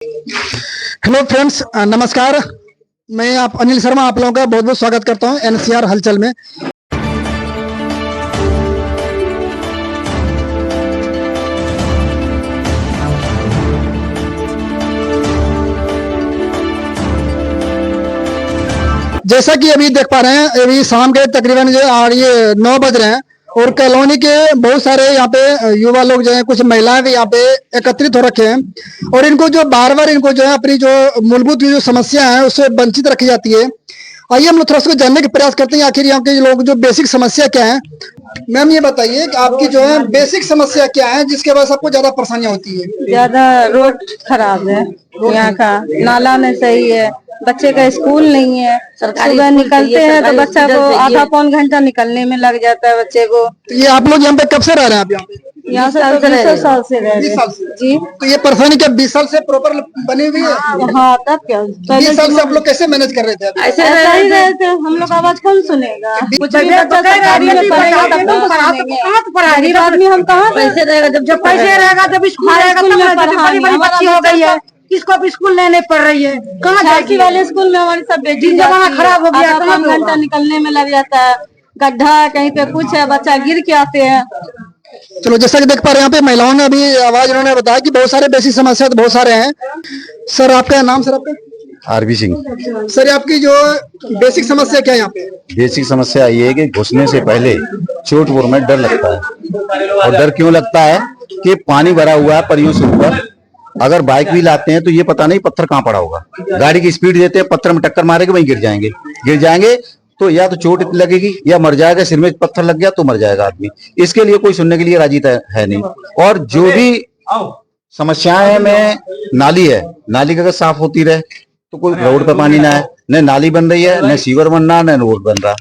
Hello friends, नमस्कार। मैं आप अनिल शर्मा आप लोगों का बहुत बहुत स्वागत करता हूं एनसीआर हलचल में। जैसा कि अभी देख पा रहे हैं, अभी शाम के तकरीबन जो ये 9 बज रहे हैं और कॉलोनी के बहुत सारे यहाँ पे युवा लोग जो है, कुछ महिलाएं भी यहाँ पे एकत्रित हो रखे हैं और इनको जो बार बार इनको जो है अपनी जो मूलभूत जो समस्या है उससे वंचित रखी जाती है। आइए हम लोग थोड़ा सा जानने का प्रयास करते हैं आखिर यहाँ के लोग जो बेसिक समस्या क्या है। मैम ये बताइए कि आपकी जो है बेसिक समस्या क्या है जिसके वजह से आपको ज्यादा परेशानियां होती है? ज्यादा रोड खराब है, यहाँ का नाला नहीं सही है, बच्चे का स्कूल नहीं है। सुबह निकलते हैं तो बच्चा को आधा पौन घंटा निकलने में लग जाता है बच्चे को। तो ये आप लोग यहाँ पे कब से रह रहे हैं? आप यहाँ पे यहाँ से 20 साल से रह रहे हैं जी। तो ये परेशानी क्या 20 साल से प्रॉपर बनी हुई है? हाँ, तब क्या 20 साल से आप लोग कैसे मैनेज कर रहे थे? ऐसा ही रहे थे हम लोग। आवाज कौन सुनेगा? कुछ भी बच्चा सरकारी में पढ़ेगा तब तो पढ़ाएंगे। गरीब आदमी हम कहाँ पैसे रहेगा? जब पैसे रहेगा जब स्कूल बड़ी बच्ची हो गई है, किसको अब स्कूल नहीं पढ़ रही है। कहाँ झांसी वाले स्कूल में हमारी सब बेटी जमाना खराब हो गया, कम घंटा निकलने में लग जाता है। गड्ढा कहीं पे कुछ है, बच्चा गिर के आते हैं। चलो, जैसा कि देख पा रहे हैं यहाँ पे महिलाओं ने अभी आवाज उन्होंने बताया कि बहुत सारे बेसिक समस्या तो बहुत सारे हैं। सर आपका नाम? सर आपका? आरबी सिंह। सर आपकी जो बेसिक समस्या क्या है यहाँ पे? बेसिक समस्या ये है कि घुसने से पहले चोट वोट में डर लगता है। और डर क्यों लगता है कि पानी भरा हुआ है परियों से ऊपर। अगर बाइक भी लाते हैं तो ये पता नहीं पत्थर कहाँ पड़ा होगा। गाड़ी की स्पीड देते हैं, पत्थर में टक्कर मारेंगे, वहीं गिर जाएंगे तो या तो चोट लगेगी या मर जाएगा। सिर में पत्थर लग गया तो मर जाएगा आदमी। इसके लिए कोई सुनने के लिए राजी है नहीं। और जो भी समस्याएं में नाली है, नाली अगर साफ होती रहे तो कोई रोड पे पानी ना है। न नाली बन रही है, न सीवर बन रहा, न रोड बन रहा।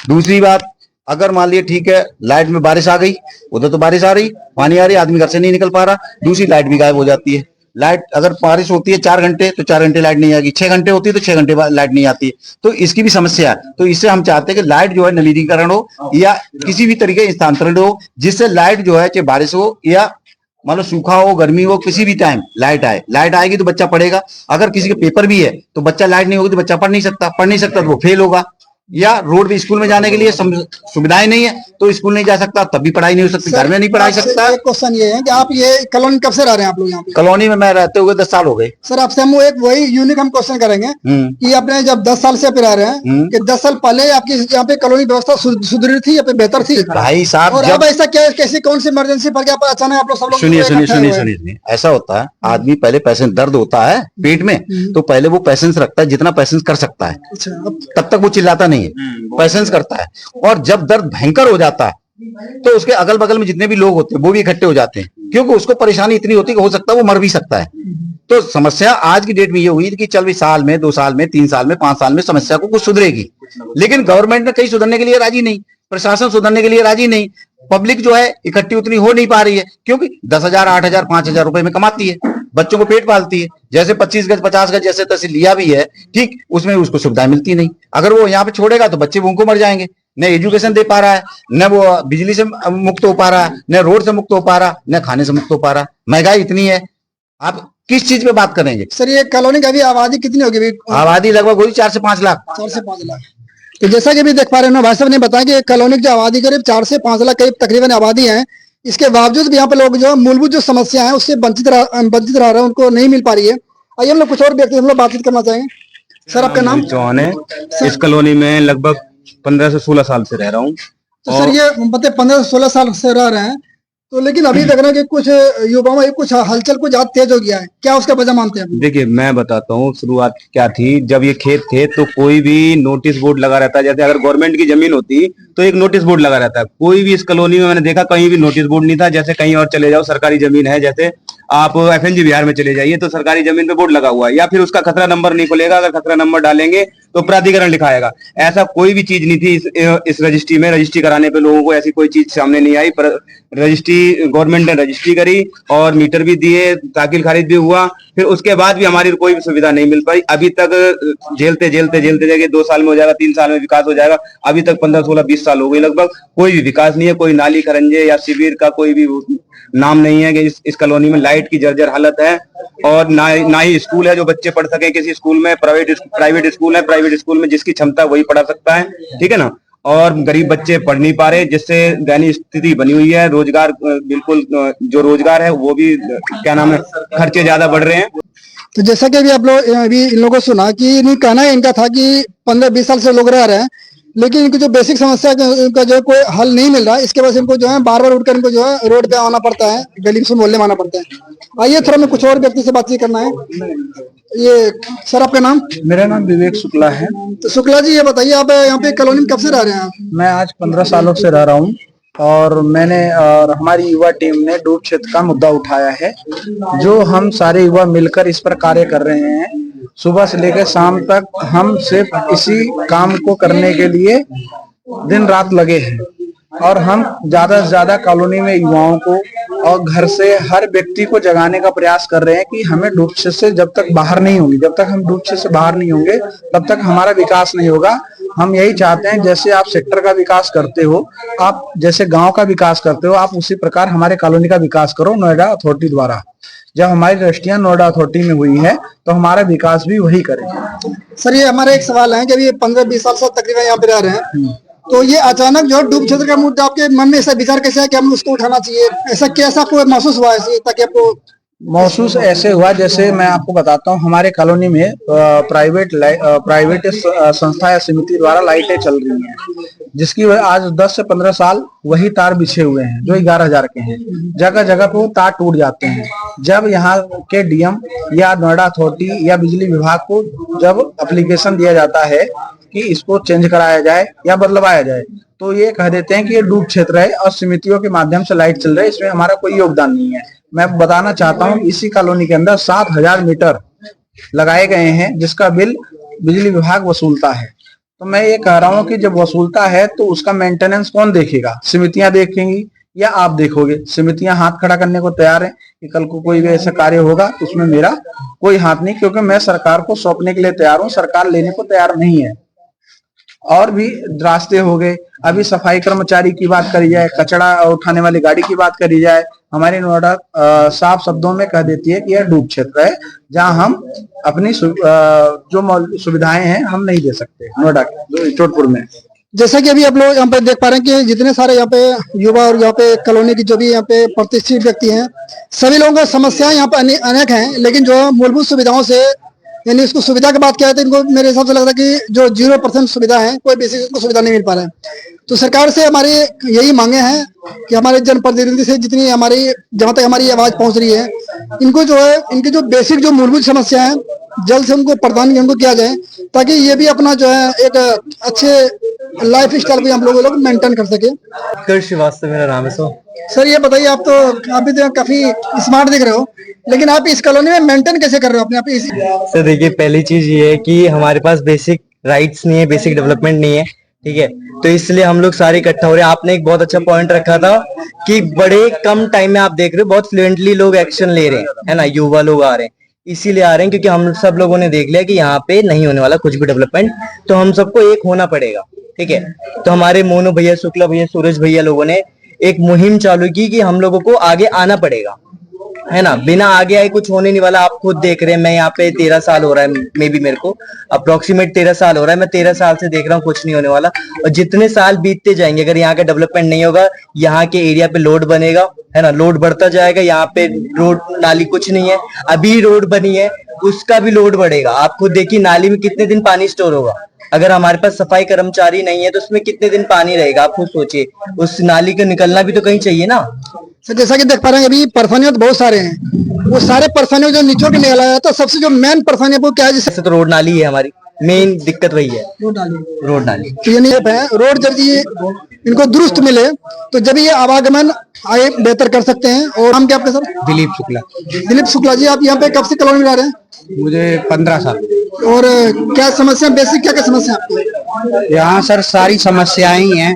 दूसरी बात, अगर मान लिया ठीक है लाइट में बारिश आ गई, उधर तो बारिश आ रही, पानी आ रही, आदमी घर से नहीं निकल पा रहा, दूसरी लाइट भी गायब हो जाती है। लाइट अगर बारिश होती है 4 घंटे तो 4 घंटे लाइट नहीं आएगी, 6 घंटे होती है तो 6 घंटे लाइट नहीं आती है। तो इसकी भी समस्या है। तो इससे हम चाहते हैं कि लाइट जो है नवीनीकरण हो या किसी भी तरीके स्थानांतरण हो, जिससे लाइट जो है चाहे बारिश हो या मतलब सूखा हो, गर्मी हो, किसी भी टाइम लाइट आए। लाइट आएगी तो बच्चा पढ़ेगा। अगर किसी के पेपर भी है तो बच्चा लाइट नहीं होगी तो बच्चा पढ़ नहीं सकता तो वो फेल होगा। या रोड पे स्कूल में जाने के लिए सुविधाएं नहीं है तो स्कूल नहीं जा सकता, तब भी पढ़ाई नहीं हो सकती, घर में नहीं पढ़ाई सकता। क्वेश्चन ये है कि आप ये कॉलोनी कब से रह रहे हैं आप लोग यहाँ पे? कॉलोनी में मैं रहते हुए 10 साल हो गए। सर आपसे हम एक वही यूनिक हम क्वेश्चन करेंगे कि आपने जब 10 साल से रह रहे हैं कि 10 साल पहले आपकी यहाँ पे कॉलोनी व्यवस्था सुदृढ़ थी या फिर बेहतर थी? भाई साहब, और अब ऐसा क्या कैसी कौन सी इमरजेंसी पड़ गया पर अचानक आप लोग सब लोग? सुनिए, ऐसा होता है आदमी पहले पेशेंस दर्द होता है पेट में तो पहले वो पेशेंस रखता है जितना पेशेंस कर सकता है, तब तक वो चिल्लाता नहीं है, पेशेंस करता है। और जब दर्द भयंकर हो जाता है तो उसके अगल बगल में जितने भी लोग होते हैं वो भी इकट्ठे हो जाते हैं, क्योंकि उसको परेशानी इतनी होती है कि हो सकता है वो मर भी सकता है। तो समस्या आज की डेट में ये हुई कि चल भी साल में, 2 साल में, 3 साल में, 5 साल में समस्या को कुछ सुधरेगी, लेकिन गवर्नमेंट ने कहीं सुधरने के लिए राजी नहीं, प्रशासन सुधरने के लिए राजी नहीं, पब्लिक जो है इकट्ठी उतनी हो नहीं पा रही है, क्योंकि 10,000, 8,000, 5,000 रुपए में कमाती है, बच्चों को पेट पालती है। जैसे 25 गज 50 गज जैसे तैसे लिया भी है ठीक, उसमें उसको सुविधाएं मिलती नहीं। अगर वो यहाँ पे छोड़ेगा तो बच्चे भूखों मर जाएंगे। न एजुकेशन दे पा रहा है, न वो बिजली से मुक्त हो पा रहा है, न रोड से मुक्त हो पा रहा, न खाने से मुक्त हो पा रहा। महंगाई इतनी है, आप किस चीज पे बात करेंगे? सर ये कॉलोनी का भी आबादी कितनी होगी? आबादी लगभग होगी 4 से 5 लाख। 4 से 5 लाख। तो जैसा कि अभी देख पा रहे हैं भाई साहब ने बताया कि कॉलोनी की आबादी करीब 4 से 5 लाख करीब तकरीबन आबादी है। इसके बावजूद भी यहाँ पे लोग जो मूलभूत जो समस्या है उससे वंचित रह रहे हैं, उनको नहीं मिल पा रही है। आइए हम लोग कुछ और व्यक्ति हम लोग बातचीत करना चाहेंगे। सर आपका नाम? चौहान है। इस कॉलोनी में लगभग 15 से 16 साल से रह रहा हूँ। तो सर ये मतलब 15 से 16 साल से रह रहे हैं तो, लेकिन अभी देख रहे हैं कि कुछ युवाओं में कुछ हलचल कुछ ज्यादा तेज हो गया है, क्या उसका वजह मानते हैं? देखिए मैं बताता हूँ शुरुआत क्या थी। जब ये खेत थे तो कोई भी नोटिस बोर्ड लगा रहता है, जैसे अगर गवर्नमेंट की जमीन होती तो एक नोटिस बोर्ड लगा रहता है। कोई भी इस कॉलोनी में मैंने देखा कहीं भी नोटिस बोर्ड नहीं था। जैसे कहीं और चले जाओ सरकारी जमीन है, जैसे आप FNG बिहार में चले जाइए तो सरकारी जमीन पे बोर्ड लगा हुआ है, या फिर उसका खतरा नंबर नहीं खुलेगा। अगर खतरा नंबर डालेंगे तो प्राधिकरण लिखाएगा। ऐसा कोई भी चीज नहीं थी इस रजिस्ट्री में। रजिस्ट्री कराने पे लोगों को ऐसी कोई चीज सामने नहीं आई, पर रजिस्ट्री गवर्नमेंट ने रजिस्ट्री करी और मीटर भी दिए, ताकील खारिज भी हुआ, फिर उसके बाद भी हमारी कोई भी सुविधा नहीं मिल पाई। अभी तक झेलते जाएंगे, 2 साल में हो जाएगा, 3 साल में विकास हो जाएगा, अभी तक 15, 16, 20 साल हो गई लगभग, कोई भी विकास नहीं है। कोई नाली खरंजे या शिविर का कोई भी नाम नहीं है कि इस कॉलोनी में लाइट की जर्जर हालत है, और ना ही स्कूल है जो बच्चे पढ़ सके। किसी स्कूल में प्राइवेट स्कूल है, प्राइवेट स्कूल में जिसकी क्षमता वही पढ़ा सकता है, ठीक है ना, और गरीब बच्चे पढ़ नहीं पा रहे, जिससे दयनीय स्थिति बनी हुई है। रोजगार बिल्कुल जो रोजगार है वो भी क्या नाम है, खर्चे ज्यादा बढ़ रहे हैं। तो जैसा कि अभी आप लोग अभी इन लोगों को सुना कि इन्हें कहना इनका था कि 15-20 साल से लोग रह रहे हैं, लेकिन इनकी जो बेसिक समस्या का जो है कोई हल नहीं मिल रहा है। इसके वजह से इनको जो है बार बार उठकर इनको जो है रोड पे आना पड़ता है, गली से मोहल्ले में आना पड़ता है। आइए थोड़ा मैं कुछ और व्यक्ति से बातचीत करना है। ये सर आपका नाम? मेरा नाम विवेक शुक्ला है। तो शुक्ला जी ये बताइए, आप यहाँ पे कॉलोनी में कब से रह रहे हैं आप? मैं आज 15 सालों से रह रहा हूँ, और मैंने और हमारी युवा टीम ने डूब क्षेत्र का मुद्दा उठाया है, जो हम सारे युवा मिलकर इस पर कार्य कर रहे हैं। सुबह से लेकर शाम तक हम सिर्फ इसी काम को करने के लिए दिन रात लगे हैं, और हम ज्यादा से ज्यादा कॉलोनी में युवाओं को और घर से हर व्यक्ति को जगाने का प्रयास कर रहे हैं कि हमें डूब क्षेत्र से जब तक बाहर नहीं होंगे, जब तक हम डूब क्षेत्र से बाहर नहीं होंगे तब तक हमारा विकास नहीं होगा। हम यही चाहते हैं, जैसे आप सेक्टर का विकास करते हो, आप जैसे गांव का विकास करते हो, आप उसी प्रकार हमारे कॉलोनी का विकास करो नोएडा अथॉरिटी द्वारा। जब हमारी रजिस्ट्रियां नोएडा अथॉरिटी में हुई है तो हमारा विकास भी वही करें। सर ये हमारा एक सवाल है कि अभी 15-20 साल से तकरीबन यहाँ पे रह रहे हैं, तो ये अचानक जो डूब क्षेत्र का मुद्दा आपके मन में ऐसा विचार कैसे है कि हम उसको उठाना चाहिए? ऐसा कैसा कोई महसूस हुआ है ताकि आपको? महसूस ऐसे हुआ, जैसे मैं आपको बताता हूँ, हमारे कॉलोनी में प्राइवेट संस्था या समिति द्वारा लाइटें चल रही हैं, जिसकी वजह आज 10 से 15 साल वही तार बिछे हुए हैं जो 11,000 के हैं। जगह जगह पे वो तार टूट जाते हैं। जब यहाँ के डीएम या नोएडा अथॉरिटी या बिजली विभाग को जब एप्लीकेशन दिया जाता है कि इसको चेंज कराया जाए या बदलवाया जाए, तो ये कह देते हैं कि ये डूब क्षेत्र है और समितियों के माध्यम से लाइट चल रही है, इसमें हमारा कोई योगदान नहीं है। मैं बताना चाहता हूँ, इसी कॉलोनी के अंदर 7,000 मीटर लगाए गए हैं, जिसका बिल बिजली विभाग वसूलता है। तो मैं ये कह रहा हूँ कि जब वसूलता है तो उसका मेंटेनेंस कौन देखेगा? समितियां देखेंगी या आप देखोगे? समितियां हाथ खड़ा करने को तैयार है कि कल को कोई भी ऐसा कार्य होगा तो उसमें मेरा कोई हाथ नहीं, क्योंकि मैं सरकार को सौंपने के लिए तैयार हूँ, सरकार लेने को तैयार नहीं है। और भी रास्ते हो गए, अभी सफाई कर्मचारी की बात करी जाए, कचरा उठाने वाली गाड़ी की बात करी जाए, हमारी नोएडा साफ शब्दों में कह देती है कि यह डूब क्षेत्र है, जहां हम अपनी जो सुविधाएं हैं हम नहीं दे सकते नोएडा के चोटपुर में। जैसा कि अभी आप लोग यहाँ पे देख पा रहे हैं कि जितने सारे यहाँ पे युवा और यहाँ पे कॉलोनी की जो भी यहाँ पे प्रतिष्ठित व्यक्ति हैं, सभी लोगों का समस्याएं यहाँ पे अनेक हैं, लेकिन जो मूलभूत सुविधाओं से, यानी इसको सुविधा की बात किया तो इनको मेरे हिसाब से लगता है कि जो 0% सुविधा है, कोई बेसिक इसको सुविधा नहीं मिल पा रहा है। तो सरकार से हमारी यही मांगे हैं कि हमारे जनप्रतिनिधि से जितनी हमारी, जहां तक हमारी आवाज पहुंच रही है, इनको जो है इनकी जो बेसिक जो मूलभूत समस्या है जल्द से उनको प्रदान उनको किया जाए, ताकि ये भी अपना जो है एक अच्छे लाइफ स्टाइल भी हम लोग मेंटेन कर सके। कर श्रीवास्तव मेरा नाम है। सर ये बताइए, आप तो अभी तो काफी स्मार्ट दिख रहे हो, लेकिन आप इस कॉलोनी में मेंटेन कैसे कर रहे हो अपने आप? सर देखिए, पहली चीज ये है कि हमारे पास बेसिक राइट्स नहीं है, बेसिक डेवलपमेंट नहीं है, ठीक है, तो इसलिए हम लोग सारे इकट्ठा हो रहे हैं। आपने एक बहुत अच्छा पॉइंट रखा था कि बड़े कम टाइम में आप देख रहे हो बहुत फ्लुएंटली लोग एक्शन ले रहे हैं, है ना, युवा लोग आ रहे हैं, इसीलिए आ रहे हैं क्योंकि हम सब लोगों ने देख लिया कि यहाँ पे नहीं होने वाला कुछ भी डेवलपमेंट, तो हम सबको एक होना पड़ेगा, ठीक है। तो हमारे मोनू भैया, शुक्ला भैया, सूरज भैया लोगों ने एक मुहिम चालू की कि हम लोगों को आगे आना पड़ेगा, है ना, बिना आगे आए कुछ होने नहीं वाला। आप खुद देख रहे हैं, मैं यहाँ पे 13 साल हो रहा है, मे बी मेरे को अप्रोक्सीमेट 13 साल हो रहा है, मैं 13 साल से देख रहा हूँ कुछ नहीं होने वाला। और जितने साल बीतते जाएंगे, अगर यहाँ का डेवलपमेंट नहीं होगा, यहाँ के एरिया पे लोड बनेगा, है ना, लोड बढ़ता जाएगा। यहाँ पे रोड नाली कुछ नहीं है, अभी रोड बनी है, उसका भी लोड बढ़ेगा। आप खुद देखिए नाली में कितने दिन पानी स्टोर होगा, अगर हमारे पास सफाई कर्मचारी नहीं है तो उसमें कितने दिन पानी रहेगा, आप खुद सोचिए। उस नाली को निकलना भी तो कहीं चाहिए ना। सर जैसा कि देख पा रहे हैं अभी परेशानियां तो बहुत सारे हैं, वो सारे परेशानियों जो निचोड़ के निकाला है, तो सबसे जो मेन परेशानी है वो क्या है? जैसे तो रोड नाली है, हमारी मेन दिक्कत वही है, रोड नाली। तो यानी रोड जब ये इनको दुरुस्त मिले तो जब ये आवागमन आगे बेहतर कर सकते हैं। और नाम क्या आपका सर? दिलीप शुक्ला। दिलीप शुक्ला जी, आप यहाँ पे कब से कॉलोनी में रह रहे हैं? मुझे 15 साल। और क्या समस्या, बेसिक क्या क्या समस्या आपकी? यहाँ सर सारी समस्याएं ही हैं,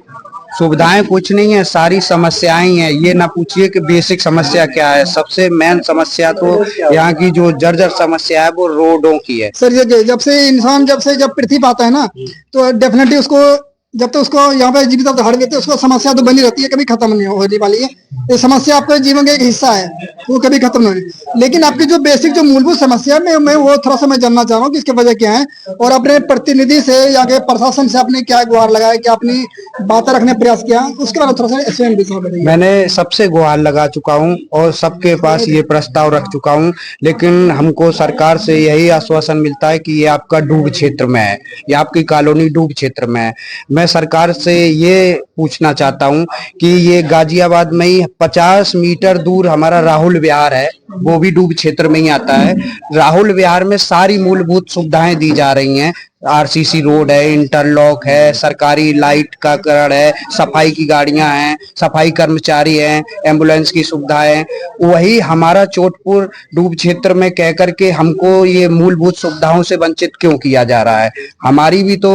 सुविधाएं कुछ नहीं है, सारी समस्याएं ही हैं। ये ना पूछिए कि बेसिक समस्या क्या है। सबसे मेन समस्या तो यहाँ की जो जर्जर समस्या है वो रोडों की है। सर ये जब से इंसान जब पृथ्वी पे आता है ना, तो डेफिनेटली उसको जब तक उसको यहाँ पे जीवित हर व्यक्ति उसको समस्या तो बनी रहती है, कभी खत्म नहीं होने वाली है। ये समस्या आपके जीवन का एक हिस्सा है, वो कभी खत्म नहीं होगी। लेकिन आपकी जो बेसिक जो मूलभूत समस्या है, मैं वो थोड़ा सा मैं जानना चाह रहा हूँ कि इसकी वजह क्या है, और अपने प्रतिनिधि से या के प्रशासन से आपने क्या गुहार लगाया, क्या अपनी बातें रखने का प्रयास किया, उसके बारे में थोड़ा सा एक्सप्लेन बताइए। मैंने सबसे गुहार लगा चुका हूँ और सबके पास ये प्रस्ताव रख चुका हूँ, लेकिन हमको सरकार से यही आश्वासन मिलता है कि ये आपका डूब क्षेत्र में है, ये आपकी कॉलोनी डूब क्षेत्र में है। मैं सरकार से ये पूछना चाहता हूँ कि ये गाजियाबाद में ही 50 मीटर दूर हमारा राहुल विहार है, वो भी डूब क्षेत्र में ही आता है। राहुल विहार में सारी मूलभूत सुविधाएं दी जा रही हैं, आरसीसी रोड है, इंटरलॉक है, सरकारी लाइट का करण है, सफाई की गाड़ियां हैं, सफाई कर्मचारी हैं, एम्बुलेंस की सुविधाएं। वही हमारा चोटपुर डूब क्षेत्र में कह करके हमको ये मूलभूत सुविधाओं से वंचित क्यों किया जा रहा है? हमारी भी तो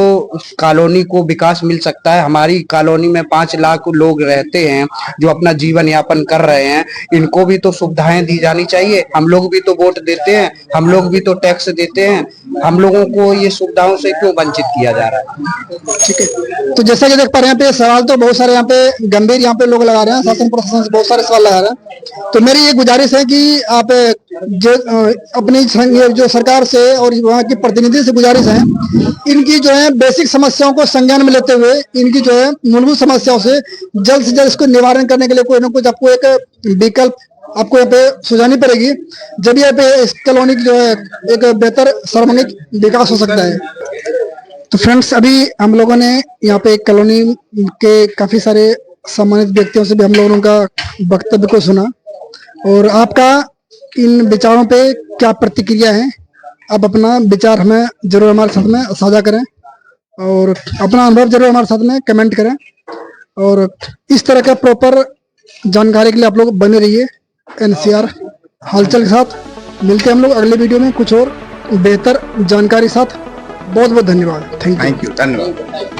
कॉलोनी को विकास मिल सकता है। हमारी कॉलोनी में 5 लाख लोग रहते हैं जो अपना जीवन यापन कर रहे हैं, इनको भी तो सुविधाएं दी जानी चाहिए। हम लोग भी तो वोट देते हैं, हम लोग भी तो टैक्स देते हैं, हम लोगों को ये सुविधाओं से क्यों वंचित किया जा रहा है? ठीक है, तो जैसा कि देख पा रहे हैं यहाँ पे सवाल तो बहुत सारे यहाँ पे गंभीर यहाँ पे लोग लगा रहे हैं, शासन प्रशासन से बहुत सारे सवाल लगा रहे हैं। तो मेरी ये गुजारिश है कि आप जो अपनी जो सरकार से और वहाँ की प्रतिनिधि से गुजारिश है, इनकी जो है बेसिक समस्याओं को संज्ञान में लेते हुए इनकी जो है मूलभूत समस्याओं से जल्द इसको निवारण करने के लिए कोई ना कुछ आपको एक विकल्प आपको यहाँ पे सुझानी पड़ेगी, जब यहाँ पे इस कॉलोनी की जो है एक बेहतर सर्वांगीण विकास हो सकता है। तो फ्रेंड्स, अभी हम लोगों ने यहाँ पे कॉलोनी के काफी सारे सम्मानित व्यक्तियों से भी हम लोगों का वक्तव्य को सुना, और आपका इन विचारों पे क्या प्रतिक्रिया है, आप अपना विचार हमें जरूर हमारे साथ में साझा करें और अपना अनुभव जरूर हमारे साथ में कमेंट करें। और इस तरह का प्रॉपर जानकारी के लिए आप लोग बने रहिए एनसीआर हलचल के साथ। मिलते हैं हम लोग अगले वीडियो में कुछ और बेहतर जानकारी साथ। बहुत बहुत धन्यवाद। Thank you. धन्यवाद।